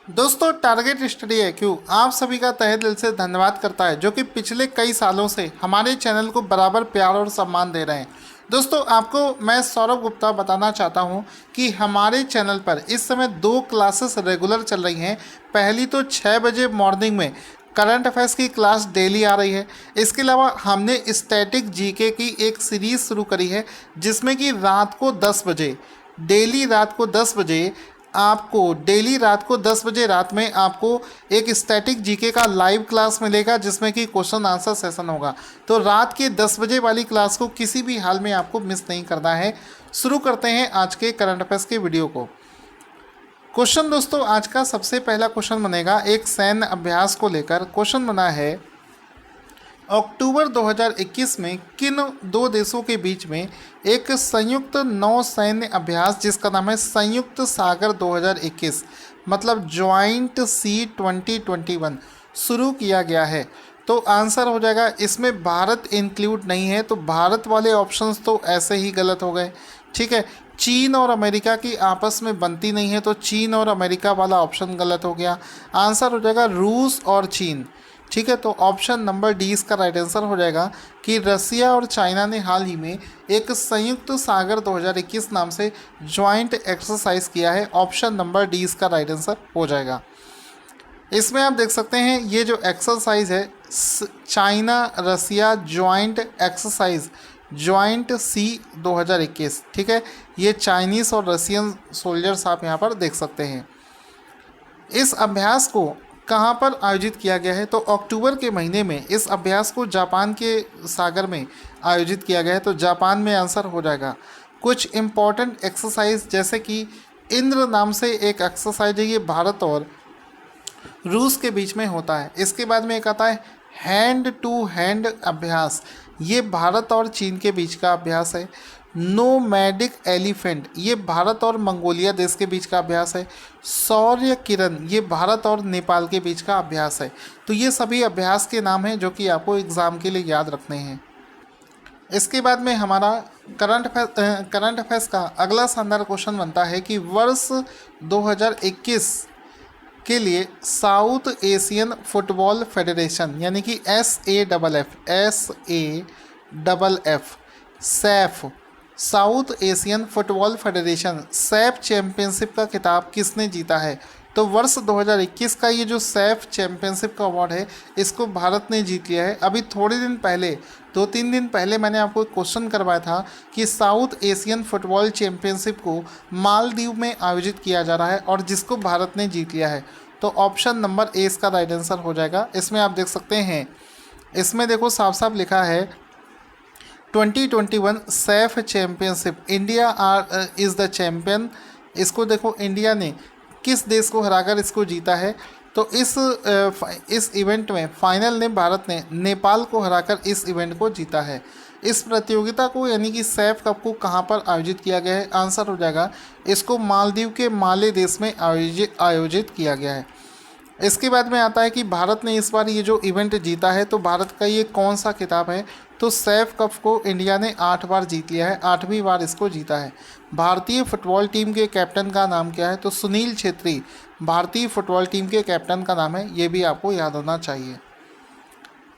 दोस्तों target study IQ आप सभी का तहे दिल से धन्यवाद करता है जो कि पिछले कई सालों से हमारे चैनल को बराबर प्यार और सम्मान दे रहे हैं। दोस्तों आपको मैं सौरभ गुप्ता बताना चाहता हूं कि हमारे चैनल पर इस समय 2 क्लासेस रेगुलर चल रही हैं। पहली तो 6 बजे मॉर्निंग में करंट अफेयर्स की क्लास डेली आ रही है। इसके अलावा हमने स्टैटिक जीके की एक सीरीज़ शुरू करी है जिसमें कि रात को 10 बजे डेली रात को 10 बजे रात में आपको एक स्टैटिक जीके का लाइव क्लास मिलेगा जिसमें कि क्वेश्चन आंसर सेशन होगा। तो रात के 10 बजे वाली क्लास को किसी भी हाल में आपको मिस नहीं करना है। शुरू करते हैं आज के करंट अफेयर्स के वीडियो को। क्वेश्चन दोस्तों आज का सबसे पहला क्वेश्चन बनेगा एक सैन्य अभ्यास को लेकर। क्वेश्चन बना है अक्टूबर 2021 में किन 2 देशों के बीच में एक संयुक्त नौ सैन्य अभ्यास जिसका नाम है संयुक्त सागर 2021 मतलब ज्वाइंट सी 2021 शुरू किया गया है। तो आंसर हो जाएगा, इसमें भारत इंक्लूड नहीं है तो भारत वाले ऑप्शंस तो ऐसे ही गलत हो गए। ठीक है, चीन और अमेरिका की आपस में बनती नहीं है तो चीन और अमेरिका वाला ऑप्शन गलत हो गया। आंसर हो जाएगा रूस और चीन। ठीक है, तो ऑप्शन नंबर डी इसका राइट आंसर हो जाएगा कि रसिया और चाइना ने हाल ही में एक संयुक्त सागर 2021 नाम से ज्वाइंट एक्सरसाइज किया है। ऑप्शन नंबर डी इसका राइट आंसर हो जाएगा। इसमें आप देख सकते हैं ये जो एक्सरसाइज है China Russia joint exercise joint sea 2021। ठीक है, ये चाइनीज़ और रसियन सोल्जर्स आप यहाँ पर देख सकते हैं। इस अभ्यास को कहाँ पर आयोजित किया गया है तो अक्टूबर के महीने में इस अभ्यास को जापान के सागर में आयोजित किया गया है। तो जापान में आंसर हो जाएगा। कुछ इम्पॉर्टेंट एक्सरसाइज जैसे कि इंद्र नाम से एक एक्सरसाइज है, ये भारत और रूस के बीच में होता है। इसके बाद में एक आता है हैंड टू हैंड अभ्यास, ये भारत और चीन के बीच का अभ्यास है। नोमैडिक एलिफेंट, ये भारत और मंगोलिया देश के बीच का अभ्यास है। सौर्य किरण, ये भारत और नेपाल के बीच का अभ्यास है। तो ये सभी अभ्यास के नाम हैं जो कि आपको एग्ज़ाम के लिए याद रखने हैं। इसके बाद में हमारा करंट अफेयर्स का अगला शानदार क्वेश्चन बनता है कि वर्ष 2021 के लिए साउथ एशियन फुटबॉल फेडरेशन यानी कि SAFF Saif south Asian football federation Saif championship का खिताब किसने जीता है। तो वर्ष 2021 का ये जो सैफ चैंपियनशिप का अवार्ड है इसको भारत ने जीत लिया है। अभी थोड़े दिन पहले 2-3 दिन पहले मैंने आपको एक क्वेश्चन करवाया था कि साउथ एशियन फुटबॉल चैंपियनशिप को मालदीव में आयोजित किया जा रहा है और जिसको भारत ने जीत लिया है। तो ऑप्शन नंबर ए इसका राइट आंसर हो जाएगा। इसमें आप देख सकते हैं, इसमें देखो साफ साफ लिखा है 2021 Saif championship India is the champion. इसको देखो इंडिया ने किस देश को हराकर इसको जीता है। तो इस इवेंट में फाइनल ने भारत ने नेपाल को हराकर इस इवेंट को जीता है। इस प्रतियोगिता को यानी कि सैफ कप को कहाँ पर आयोजित किया गया है, आंसर हो जाएगा इसको मालदीव के माले देश में आयोजित किया गया है। इसके बाद में आता है कि भारत ने इस बार ये जो इवेंट जीता है तो भारत का ये कौन सा खिताब है। तो सैफ कप को इंडिया ने 8 बार जीत लिया है, 8वीं बार इसको जीता है। भारतीय फुटबॉल टीम के कैप्टन का नाम क्या है तो सुनील छेत्री भारतीय फुटबॉल टीम के कैप्टन का नाम है, ये भी आपको याद होना चाहिए।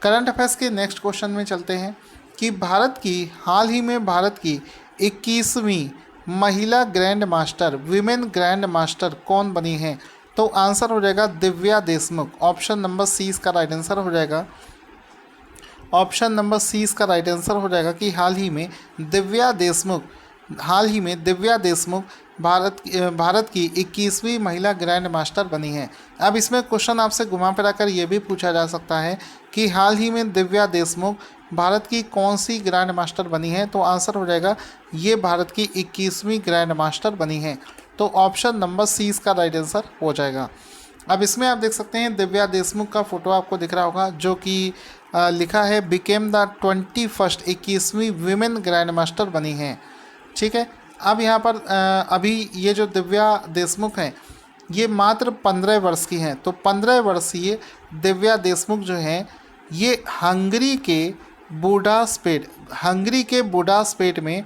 करंट अफेयर्स के नेक्स्ट क्वेश्चन में चलते हैं कि हाल ही में भारत की 21वीं महिला grand master women grand master कौन बनी है। तो आंसर हो जाएगा Divya Deshmukh. Option number C इसका राइट आंसर हो जाएगा। ऑप्शन नंबर सी इसका राइट आंसर हो जाएगा कि हाल ही में दिव्या देशमुख भारत की 21वीं महिला ग्रैंड मास्टर बनी है। अब इसमें क्वेश्चन आपसे घुमा फिरा कर ये भी पूछा जा सकता है कि हाल ही में दिव्या देशमुख भारत की कौन सी ग्रैंड मास्टर बनी है। तो आंसर हो जाएगा ये भारत की 21वीं ग्रैंड मास्टर बनी है। तो ऑप्शन नंबर सी इसका राइट आंसर हो जाएगा। अब इसमें आप देख सकते हैं दिव्या देशमुख का फोटो आपको दिख रहा होगा जो कि लिखा है बिकेम द 21st 21वीं वीमेन ग्रैंड मास्टर बनी है। ठीक है, अब यहाँ पर अभी ये जो दिव्या देशमुख हैं ये मात्र 15 वर्ष की हैं। तो 15 वर्षीय दिव्या देशमुख जो हैं ये हंगरी के बुडापेस्ट में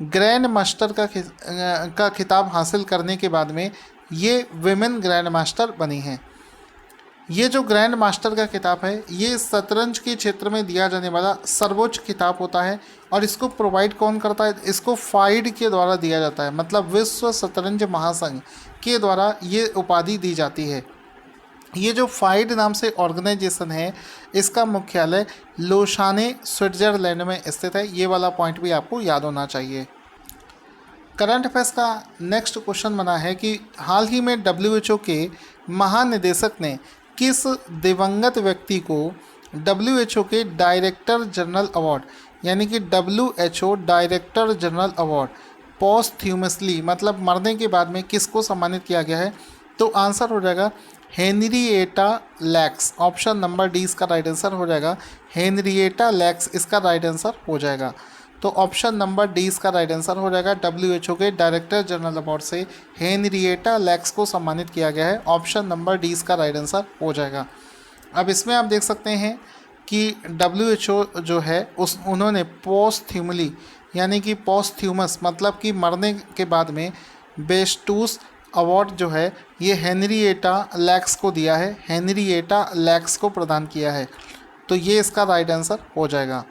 ग्रैंड मास्टर का खिताब हासिल करने के बाद में ये विमेन ग्रैंड मास्टर बनी हैं। ये जो ग्रैंड मास्टर का खिताब है ये शतरंज के क्षेत्र में दिया जाने वाला सर्वोच्च खिताब होता है और इसको प्रोवाइड कौन करता है? इसको फाइड के द्वारा दिया जाता है, मतलब विश्व शतरंज महासंघ के द्वारा ये उपाधि दी जाती है। ये जो फाइड नाम से ऑर्गेनाइजेशन है इसका मुख्यालय लोशाने स्विट्जरलैंड में स्थित है। ये वाला पॉइंट भी आपको याद होना चाहिए। करंट अफेयर्स का नेक्स्ट क्वेश्चन बना है कि हाल ही में WHO के महानिदेशक ने किस दिवंगत व्यक्ति को WHO के डायरेक्टर जनरल अवार्ड यानी कि WHO डायरेक्टर जनरल अवार्ड पोस्ट्यूमसली मतलब मरने के बाद में किसको सम्मानित किया गया है? तो आंसर हो जाएगा Henrietta lakhs. Option number D इसका राइट आंसर हो जाएगा। हेनरिएटा लैक्स इसका राइट आंसर हो जाएगा। तो ऑप्शन नंबर डी इसका राइट आंसर हो जाएगा। WHO के डायरेक्टर जनरल अवार्ड से हेनरिएटा लैक्स को सम्मानित किया गया है। ऑप्शन नंबर डी इसका राइट आंसर हो जाएगा। अब इसमें आप देख सकते हैं कि WHO जो है उन्होंने पोस्ट्यूमली यानी कि पोस्ट्यूमस मतलब कि मरने के बाद में बेस्टूस अवार्ड जो है ये हेनरिएटा लैक्स को दिया है। हेनरिएटा लैक्स को प्रदान किया है। तो ये इसका राइट आंसर हो जाएगा।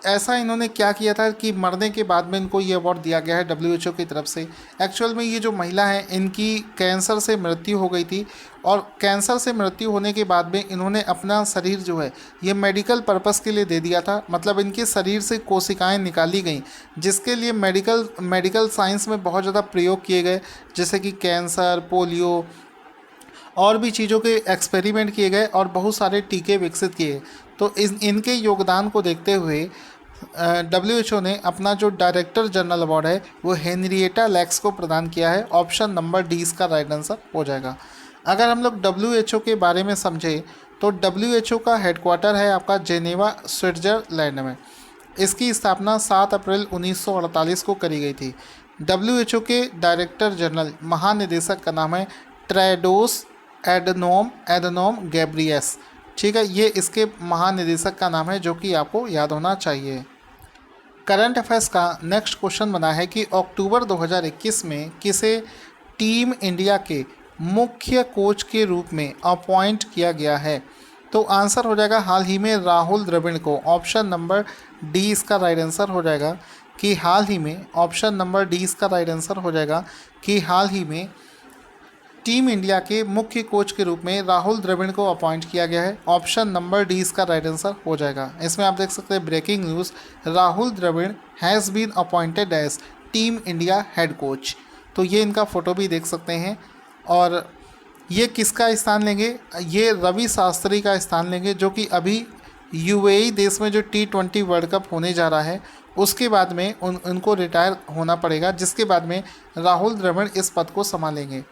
ऐसा इन्होंने क्या किया था कि मरने के बाद में इनको ये अवार्ड दिया गया है WHO की तरफ से। एक्चुअल में ये जो महिला है इनकी कैंसर से मृत्यु हो गई थी और कैंसर से मृत्यु होने के बाद में इन्होंने अपना शरीर जो है ये मेडिकल पर्पस के लिए दे दिया था। मतलब इनके शरीर से कोशिकाएं निकाली गई जिसके लिए मेडिकल साइंस में बहुत ज़्यादा प्रयोग किए गए, जैसे कि कैंसर, पोलियो और भी चीज़ों के एक्सपेरिमेंट किए गए और बहुत सारे टीके विकसित किए। तो इनके योगदान को देखते हुए WHO ने अपना जो डायरेक्टर जनरल अवार्ड है वो हेनरिएटा लैक्स को प्रदान किया है। ऑप्शन नंबर डी इसका राइट आंसर हो जाएगा। अगर हम लोग WHO के बारे में समझें तो WHO का हेडक्वार्टर है आपका जेनेवा स्विट्जरलैंड में। इसकी स्थापना 7 अप्रैल 1948 को करी गई थी। WHO के डायरेक्टर जनरल महानिदेशक का नाम है टेड्रोस एडनोम गैब्रियस। ठीक है, ये इसके महानिदेशक का नाम है जो कि आपको याद होना चाहिए। करंट अफेयर्स का नेक्स्ट क्वेश्चन बना है कि अक्टूबर 2021 में किसे टीम इंडिया के मुख्य कोच के रूप में अपॉइंट किया गया है? तो आंसर हो जाएगा हाल ही में राहुल द्रविड़ को। ऑप्शन नंबर डी इसका राइट आंसर हो जाएगा कि हाल ही में। ऑप्शन नंबर डी इसका राइट आंसर हो जाएगा कि हाल ही में टीम इंडिया के मुख्य कोच के रूप में राहुल द्रविड़ को अपॉइंट किया गया है। ऑप्शन नंबर डी इसका राइट आंसर हो जाएगा। इसमें आप देख सकते हैं breaking news, Rahul Dravid has been appointed as team India head coach. तो ये इनका फ़ोटो भी देख सकते हैं। और ये किसका स्थान लेंगे? ये रवि शास्त्री का स्थान लेंगे जो कि अभी UAE देश में जो T20 वर्ल्ड कप होने जा रहा है उसके बाद में उनको रिटायर होना पड़ेगा, जिसके बाद में राहुल द्रविड़ इस पद को संभालेंगे।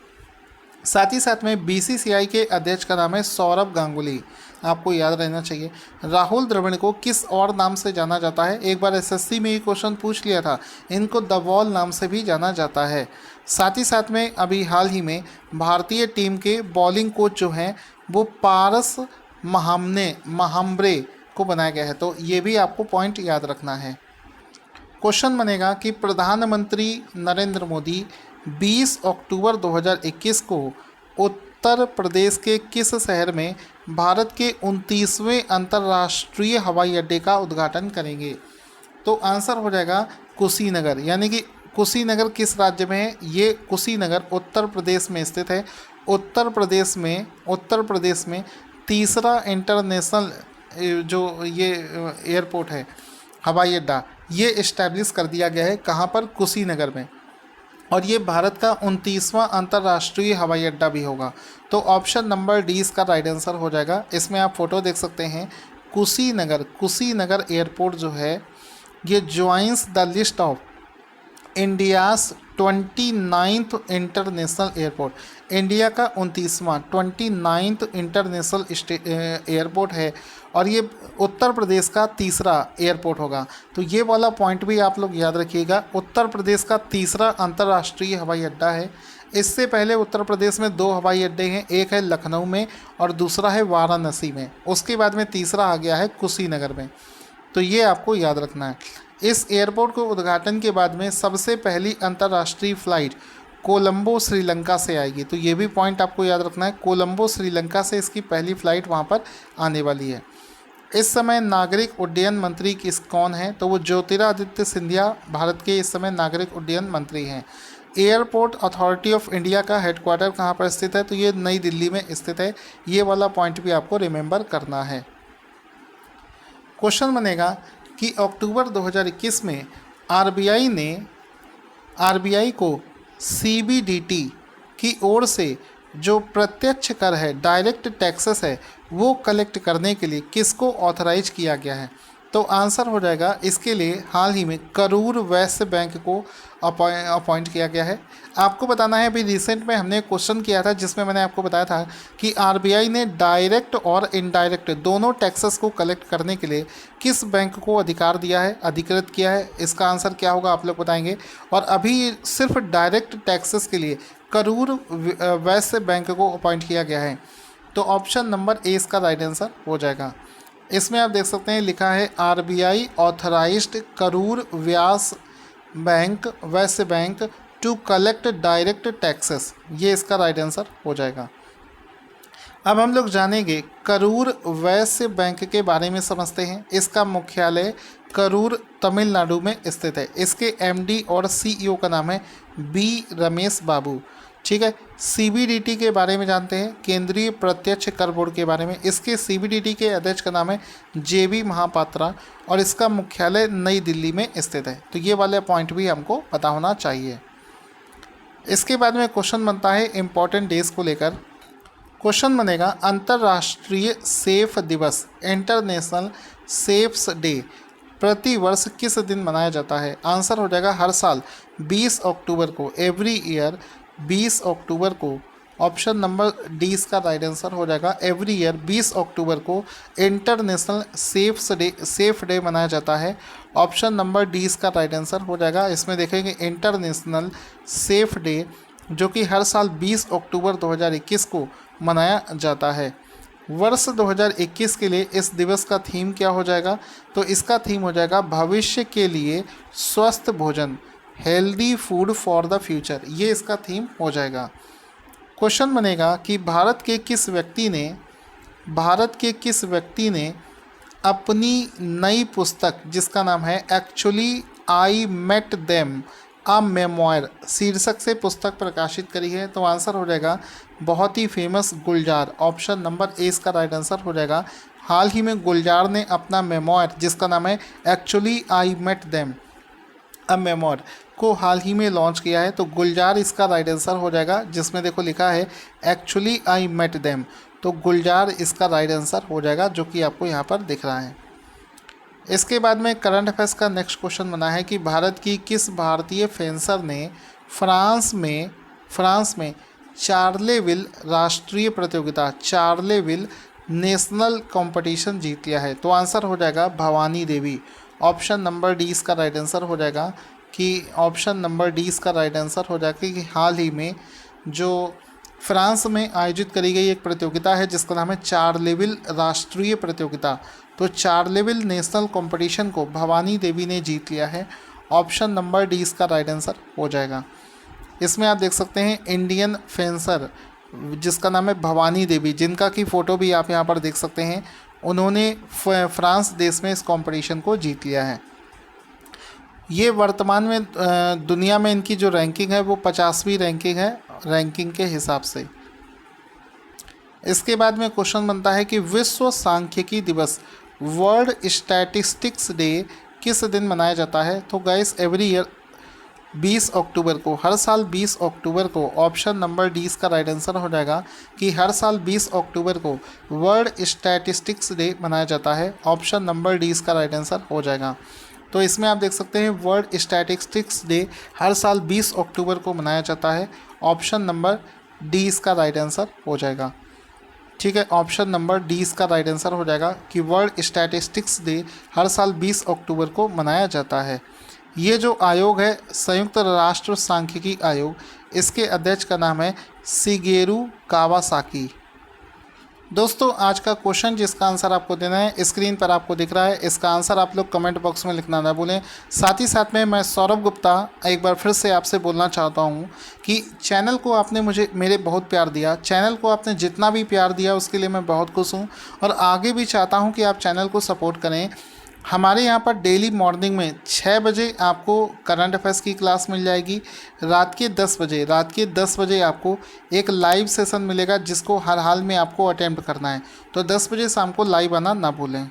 साथ ही साथ में BCCI के अध्यक्ष का नाम है सौरभ गांगुली। आपको याद रहना चाहिए। राहुल द्रविड़ को किस और नाम से जाना जाता है? एक बार SSC में ये क्वेश्चन पूछ लिया था। इनको द वॉल नाम से भी जाना जाता है। साथ ही साथ में अभी हाल ही में भारतीय टीम के बॉलिंग कोच जो हैं वो पारस महाम्ब्रे को बनाया गया है। तो ये भी आपको पॉइंट याद रखना है। क्वेश्चन बनेगा कि प्रधानमंत्री नरेंद्र मोदी 20 अक्टूबर 2021 को उत्तर प्रदेश के किस शहर में भारत के 29वें अंतर्राष्ट्रीय हवाई अड्डे का उद्घाटन करेंगे? तो आंसर हो जाएगा कुशीनगर। यानी कि कुशीनगर किस राज्य में है? ये कुशीनगर उत्तर प्रदेश में स्थित है। उत्तर प्रदेश में तीसरा इंटरनेशनल जो ये एयरपोर्ट है, हवाई अड्डा, ये इस्टेब्लिश कर दिया गया है। कहाँ पर? कुशीनगर में। और ये भारत का 29वां अंतर्राष्ट्रीय हवाई अड्डा भी होगा। तो ऑप्शन नंबर डी इसका राइट आंसर हो जाएगा। इसमें आप फोटो देख सकते हैं। कुशीनगर एयरपोर्ट जो है ये joins the list of India's 29th international airport. India का 29वां इंटरनेशनल एयरपोर्ट है और ये उत्तर प्रदेश का तीसरा एयरपोर्ट होगा। तो ये वाला पॉइंट भी आप लोग याद रखिएगा। उत्तर प्रदेश का तीसरा अंतर्राष्ट्रीय हवाई अड्डा है। इससे पहले उत्तर प्रदेश में 2 हवाई अड्डे हैं, एक है लखनऊ में और दूसरा है वाराणसी में। उसके बाद में तीसरा आ गया है कुशीनगर में। तो ये आपको याद रखना है। इस एयरपोर्ट को उद्घाटन के बाद में सबसे पहली अंतर्राष्ट्रीय फ़्लाइट कोलंबो श्रीलंका से आएगी। तो ये भी पॉइंट आपको याद रखना है, कोलंबो श्रीलंका से इसकी पहली फ्लाइट वहाँ पर आने वाली है। इस समय नागरिक उड्डयन मंत्री कौन है? तो वो ज्योतिरादित्य सिंधिया भारत के इस समय नागरिक उड्डयन मंत्री हैं। एयरपोर्ट अथॉरिटी ऑफ इंडिया का हेडक्वार्टर कहाँ पर स्थित है? तो ये नई दिल्ली में स्थित है। ये वाला पॉइंट भी आपको रिमेंबर करना है। क्वेश्चन बनेगा कि अक्टूबर 2021 में आरबीआई को सीबीडीटी की ओर से जो प्रत्यक्ष कर है, डायरेक्ट टैक्सेस है, वो कलेक्ट करने के लिए किसको ऑथराइज किया गया है? तो आंसर हो जाएगा इसके लिए हाल ही में करूर वैश्य बैंक को अपॉइंट किया गया है। आपको बताना है, अभी रिसेंट में हमने क्वेश्चन किया था जिसमें मैंने आपको बताया था कि आरबीआई ने डायरेक्ट और इनडायरेक्ट दोनों टैक्सेस को कलेक्ट करने के लिए किस बैंक को अधिकार दिया है, अधिकृत किया है। इसका आंसर क्या होगा आप लोग बताएंगे। और अभी सिर्फ डायरेक्ट टैक्सेस के लिए करूर वैश्य बैंक को अपॉइंट किया गया है। तो ऑप्शन नंबर ए इसका राइट आंसर हो जाएगा। इसमें आप देख सकते हैं लिखा है RBI authorised Karur Vysya bank to collect direct taxes, ये इसका राइट आंसर हो जाएगा। अब हम लोग जानेंगे करूर वैश्य बैंक के बारे में समझते हैं। इसका मुख्यालय करूर तमिलनाडु में स्थित है। इसके एमडी और सीईओ का नाम है बी रमेश बाबू। ठीक है, सीबीडीटी के बारे में जानते हैं, केंद्रीय प्रत्यक्ष कर बोर्ड के बारे में। इसके सीबीडीटी के अध्यक्ष का नाम है जेबी महापात्रा और इसका मुख्यालय नई दिल्ली में स्थित है। तो ये वाले पॉइंट भी हमको पता होना चाहिए। इसके बाद में क्वेश्चन बनता है इम्पॉर्टेंट डेज को लेकर। क्वेश्चन बनेगा अंतर्राष्ट्रीय सेफ दिवस, इंटरनेशनल सेफ्स डे प्रति वर्ष किस दिन मनाया जाता है? आंसर हो जाएगा हर साल 20 अक्टूबर को, एवरी ईयर 20 अक्टूबर को। ऑप्शन नंबर डी इसका राइट आंसर हो जाएगा। एवरी ईयर 20 अक्टूबर को इंटरनेशनल सेफ डे मनाया जाता है। ऑप्शन नंबर डी इसका राइट आंसर हो जाएगा। इसमें देखेंगे इंटरनेशनल सेफ डे जो कि हर साल 20 अक्टूबर 2021 को मनाया जाता है। वर्ष 2021 के लिए इस दिवस का थीम क्या हो जाएगा? तो इसका थीम हो जाएगा भविष्य के लिए स्वस्थ भोजन, healthy food for the future. ये इसका थीम हो जाएगा। क्वेश्चन बनेगा कि भारत के किस व्यक्ति ने अपनी नई पुस्तक जिसका नाम है actually I met them a memoir शीर्षक से पुस्तक प्रकाशित करी है? तो आंसर हो जाएगा बहुत ही famous Gulzar. Option number A इसका राइट आंसर हो जाएगा। हाल ही में गुलजार ने अपना मेमोयर जिसका नाम है actually I met them a memoir को हाल ही में लॉन्च किया है। तो गुलजार इसका राइट आंसर हो जाएगा, जिसमें देखो लिखा है एक्चुअली आई मेट देम। तो गुलजार इसका राइट आंसर हो जाएगा जो कि आपको यहाँ पर दिख रहा है। इसके बाद में करंट अफेयर्स का नेक्स्ट क्वेश्चन बना है कि भारत की किस भारतीय फेंसर ने फ्रांस में चार्लेविल राष्ट्रीय प्रतियोगिता, चार्लेविल नेशनल कंपटीशन जीत लिया है? तो आंसर हो जाएगा Bhavani Devi. Option number D इसका राइट आंसर हो जाएगा कि हाल ही में जो फ्रांस में आयोजित करी गई एक प्रतियोगिता है जिसका नाम है चार्लेविल राष्ट्रीय प्रतियोगिता, तो चार्लेविल नेशनल कंपटीशन को भवानी देवी ने जीत लिया है। ऑप्शन नंबर डी इसका राइट आंसर हो जाएगा। इसमें आप देख सकते हैं इंडियन फेंसर जिसका नाम है भवानी देवी, जिनका की फ़ोटो भी आप यहाँ पर देख सकते हैं। उन्होंने फ्रांस देश में इस कंपटीशन को जीत लिया है। ये वर्तमान में दुनिया में इनकी जो रैंकिंग है वो 50वीं रैंकिंग है, रैंकिंग के हिसाब से। इसके बाद में क्वेश्चन बनता है कि विश्व सांख्यिकी दिवस, वर्ल्ड स्टैटिस्टिक्स डे किस दिन मनाया जाता है? तो गाइस एवरी ईयर 20 अक्टूबर को, हर साल 20 अक्टूबर को। ऑप्शन नंबर डी इसका राइट आंसर हो जाएगा कि हर साल 20 अक्टूबर को वर्ल्ड स्टैटिस्टिक्स डे मनाया जाता है। ऑप्शन नंबर डी इसका राइट आंसर हो जाएगा। तो इसमें आप देख सकते हैं वर्ल्ड स्टैटिस्टिक्स डे हर साल 20 अक्टूबर को मनाया जाता है। ऑप्शन नंबर डी इसका राइट आंसर हो जाएगा। ठीक है, ऑप्शन नंबर डी इसका राइट आंसर हो जाएगा कि वर्ल्ड स्टैटिस्टिक्स डे हर साल 20 अक्टूबर को मनाया जाता है। ये जो आयोग है संयुक्त राष्ट्र सांख्यिकी आयोग, इसके अध्यक्ष का नाम है शिगेरू कावासाकी। दोस्तों आज का क्वेश्चन जिसका आंसर आपको देना है स्क्रीन पर आपको दिख रहा है, इसका आंसर आप लोग कमेंट बॉक्स में लिखना ना भूलें। साथ ही साथ में मैं सौरभ गुप्ता एक बार फिर से आपसे बोलना चाहता हूँ कि चैनल को आपने मुझे मेरे बहुत प्यार दिया, चैनल को आपने जितना भी प्यार दिया उसके लिए मैं बहुत खुश हूँ और आगे भी चाहता हूँ कि आप चैनल को सपोर्ट करें। हमारे यहाँ पर डेली मॉर्निंग में 6 बजे आपको करंट अफेयर्स की क्लास मिल जाएगी। रात के 10 बजे आपको एक लाइव सेशन मिलेगा जिसको हर हाल में आपको अटेम्प्ट करना है। तो 10 बजे शाम को लाइव आना ना भूलें।